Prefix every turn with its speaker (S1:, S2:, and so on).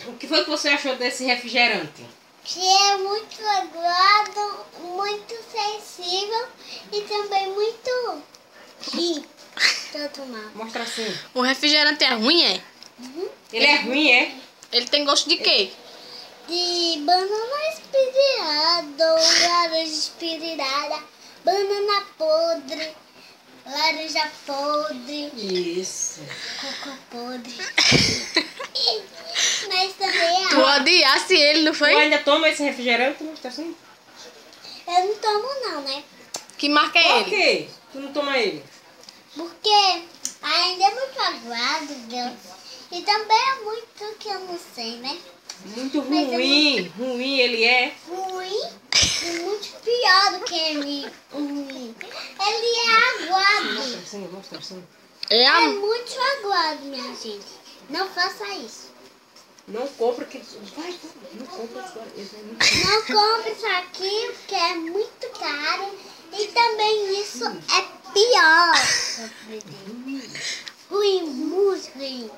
S1: O que foi que você achou desse refrigerante?
S2: Que é muito aguado, muito sensível e também muito rico pra tomar.
S1: Mostra assim.
S3: O refrigerante é ruim, é?
S1: Ele é ruim, é?
S3: Ele tem gosto de quê?
S2: De banana espirrada, laranja espirrada, banana podre, laranja podre,
S1: Isso.
S2: coco podre. Mas também
S3: Tu odiasse ele, não
S1: Tu
S3: foi?
S1: ainda toma esse refrigerante? Mostra assim.
S2: eu não tomo não, né?
S3: Que marca é
S1: Por
S3: ele?
S1: quê? Tu não toma ele?
S2: Porque ainda é muito aguado, Deus. E também é muito que eu não sei, né?
S1: Muito
S2: Mas
S1: ruim. Ruim ele é.
S2: Ruim e muito pior do que ele ruim. Ele é aguado.
S1: Mostra assim, mostra assim.
S3: É
S2: É
S3: a...
S2: muito aguado, minha gente. Não faça isso.
S1: Não compra que... Vai, não compra agora. Esse é muito...
S2: Não compre isso aqui porque é muito caro. E também isso é pior. Ruim, muito ruim.